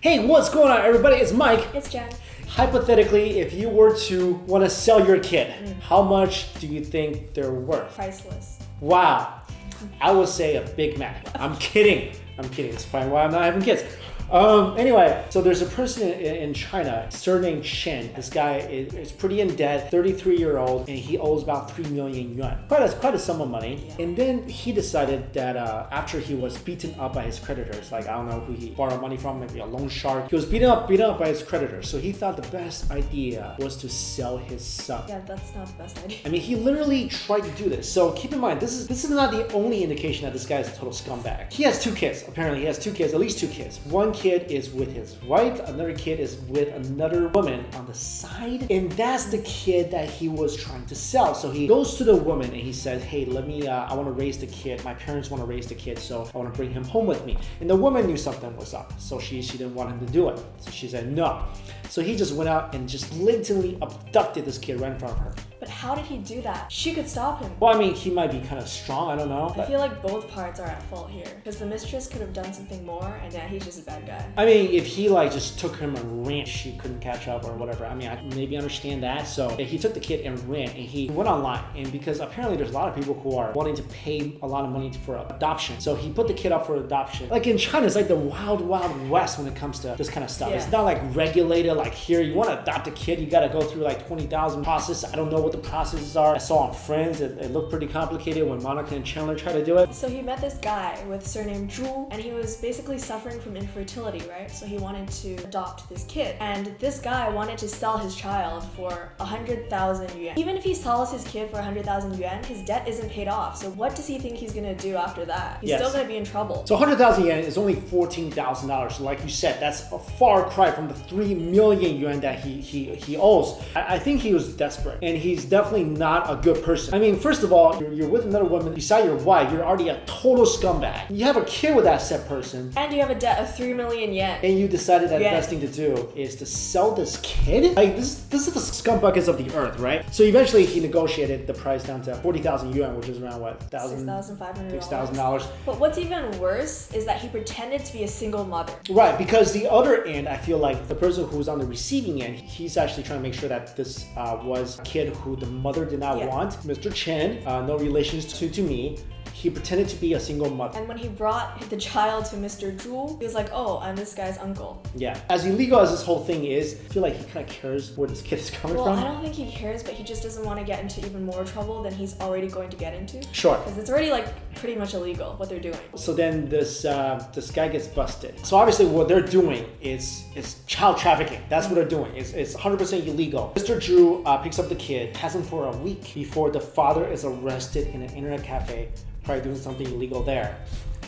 Hey, what's going on, everybody? It's Mike. It's Jen. Hypothetically, if you were to want to sell your kid, how much do you think they're worth? Priceless. Wow. I would say a Big Mac. I'm kidding. It's probably why I'm not having kids. Anyway, so there's a person in China, surnamed Chen. This guy is pretty in debt, 33-year-old, and he owes about 3 million yuan. Quite a sum of money. Yeah. And then he decided that after he was beaten up by his creditors, like I don't know who he borrowed money from, maybe a loan shark. He was beaten up by his creditors. So he thought the best idea was to sell his son. Yeah, that's not the best idea. I mean, he literally tried to do this. So keep in mind, this is not the only indication that this guy is a total scumbag. He has 2 kids. Apparently, he has 2 kids, at least 2 kids. One kid is with his wife, another kid is with another woman on the side, and that's the kid that he was trying to sell. So he goes to the woman and he says, hey, let me, I want to raise the kid. My parents want to raise the kid, so I want to bring him home with me. And the woman knew something was up, so she didn't want him to do it. So she said no. So he just went out and just blatantly abducted this kid right in front of her. But how did he do that? She could stop him. Well, I mean, he might be kind of strong, I don't know. I feel like both parts are at fault here. Because the mistress could have done something more, and now he's just a bad guy. I mean, if he like just took him and ran, she couldn't catch up or whatever. I mean, I maybe understand that. So he took the kid and ran, and he went online. And because apparently there's a lot of people who are wanting to pay a lot of money for adoption. So he put the kid up for adoption. Like in China, it's like the wild, wild west when it comes to this kind of stuff. Yeah. It's not like regulated like here. You want to adopt a kid, you got to go through like 20,000 process. I don't know what the processes are. I saw on Friends, it looked pretty complicated when Monica and Chandler tried to do it. So he met this guy with surname Zhu, and he was basically suffering from infertility, right? So he wanted to adopt this kid. And this guy wanted to sell his child for 100,000 yuan. Even if he sells his kid for 100,000 yuan, his debt isn't paid off. So what does he think he's gonna do after that? He's still gonna be in trouble. So 100,000 yuan is only $14,000. So like you said, that's a far cry from the 3 million yuan that he owes. I think he was desperate, and he's definitely not a good person. I mean, first of all, you're with another woman beside your wife. You're already a total scumbag. You have a kid with that said person, and you have a debt of 3 million yen. And you decided that the best thing to do is to sell this kid. Like this is the scumbuckets of the earth, right? So eventually he negotiated the price down to 40,000 yuan, which is around what, $6,500. But what's even worse is that he pretended to be a single mother. Right, because the other end, I feel like the person who was on the receiving end, he's actually trying to make sure that this was a kid who the mother did not want. Mr. Chen, no relations to me. He pretended to be a single mother. And when he brought the child to Mr. Zhu, he was like, oh, I'm this guy's uncle. Yeah. As illegal as this whole thing is, I feel like he kind of cares where this kid is coming from. Well, I don't think he cares, but he just doesn't want to get into even more trouble than he's already going to get into. Sure. Because it's already like pretty much illegal what they're doing. So then this guy gets busted. So obviously what they're doing is child trafficking. That's what they're doing. It's 100% illegal. Mr. Zhu picks up the kid, has him for a week before the father is arrested in an internet cafe, probably doing something illegal there.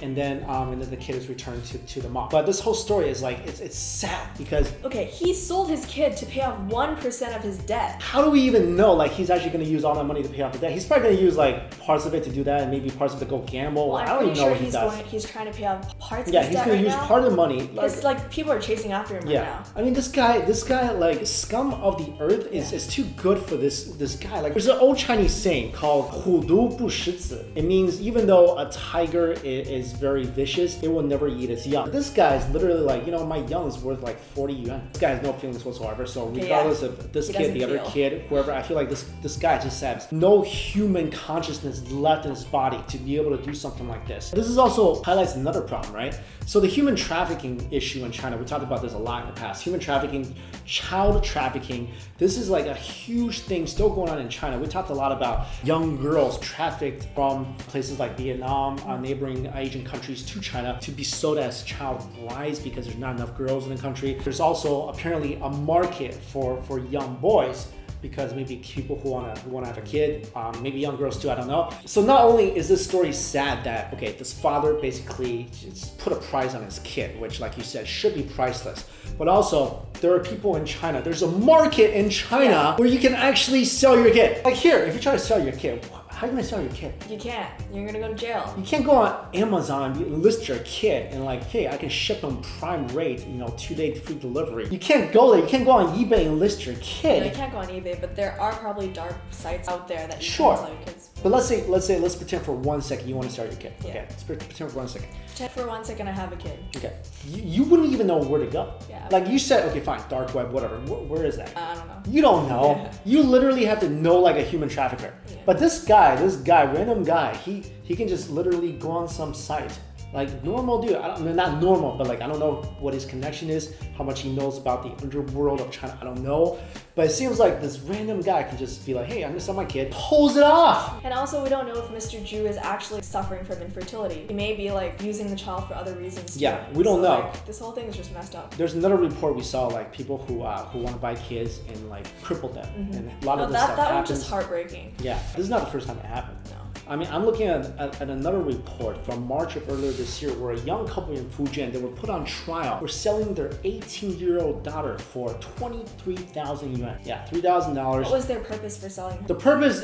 And then the kid is returned to the mom. But this whole story is like, it's sad because... Okay, he sold his kid to pay off 1% of his debt. How do we even know like he's actually going to use all that money to pay off the debt? He's probably going to use like parts of it to do that and maybe parts of it to go gamble. Well, I don't even know what he does. He's trying to pay off parts of his debt. Yeah, he's going to use part of the money. It's like people are chasing after him right now. I mean, this guy like scum of the earth is too good for this guy. Like there's an old Chinese saying called 虎毒不食子. It means even though a tiger is very vicious, it will never eat its young. This guy is literally like, my young is worth like 40 yuan. This guy has no feelings whatsoever. So regardless of this kid, the other kid, whoever, I feel like this guy just has no human consciousness left in his body to be able to do something like this. This is also highlights another problem, right? So the human trafficking issue in China, we talked about this a lot in the past. Human trafficking, child trafficking, this is like a huge thing still going on in China. We talked a lot about young girls trafficked from places like Vietnam, neighboring Asian countries to China to be sold as child brides because there's not enough girls in the country. There's also apparently a market for young boys because maybe people who want to have a kid, maybe young girls too, I don't know. So not only is this story sad that, okay, this father basically just put a price on his kid, which like you said, should be priceless, but also there are people in China, there's a market in China where you can actually sell your kid. Like here, if you try to sell your kid, how are you gonna sell your kid? You can't. You're gonna go to jail. You can't go on Amazon and list your kid and like, hey, I can ship on prime rate, 2-day free delivery. You can't go there. You can't go on eBay and list your kid. No, you can't go on eBay, but there are probably dark sites out there that you can sell your kids. But let's pretend for 1 second you want to start your kid. Yeah. Okay, let's pretend for 1 second. Pretend for 1 second I have a kid. Okay, you wouldn't even know where to go. Yeah. Like you said, okay, fine, dark web, whatever. Where is that? I don't know. You don't know. Yeah. You literally have to know like a human trafficker. Yeah. But this guy, random guy, he can just literally go on some site. Like normal dude, I mean, not normal, but like I don't know what his connection is, how much he knows about the underworld of China, I don't know. But it seems like this random guy can just be like, hey, I'm gonna sell my kid, pulls it off. And also we don't know if Mr. Zhu is actually suffering from infertility. He may be like using the child for other reasons too. Yeah, we don't know. Like, this whole thing is just messed up. There's another report we saw, like people who want to buy kids and like cripple them, and a lot of this stuff that happens. was just heartbreaking. Yeah, this is not the first time it happened. No. I mean, I'm looking at another report from March of earlier this year where a young couple in Fujian, they were put on trial for selling their 18-year-old daughter for 23,000 yuan. Yeah, $3,000. What was their purpose for selling her? The purpose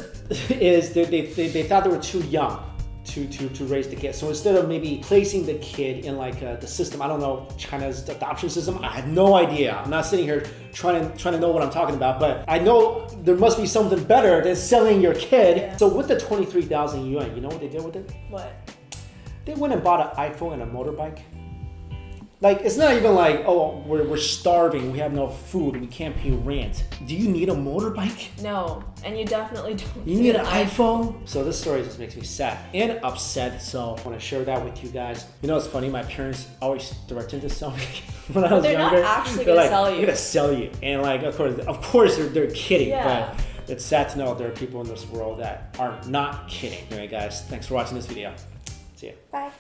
is they thought they were too young to raise the kid. So instead of maybe placing the kid in like the system, I don't know, China's adoption system, I have no idea. I'm not sitting here trying to know what I'm talking about, but I know there must be something better than selling your kid. Yeah. So with the 23,000 yuan, you know what they did with it? What? They went and bought an iPhone and a motorbike. Like, it's not even like, oh, we're starving, we have no food, we can't pay rent. Do you need a motorbike? No, and you definitely don't. You need an iPhone? So this story just makes me sad and upset, so I want to share that with you guys. You know, it's funny, my parents always threatened to sell me when I was They're younger. not actually They're gonna like, sell you. I'm gonna sell you. And like, of course they're kidding, Yeah. but it's sad to know there are people in this world that are not kidding. Anyway, guys, thanks for watching this video. See ya. Bye.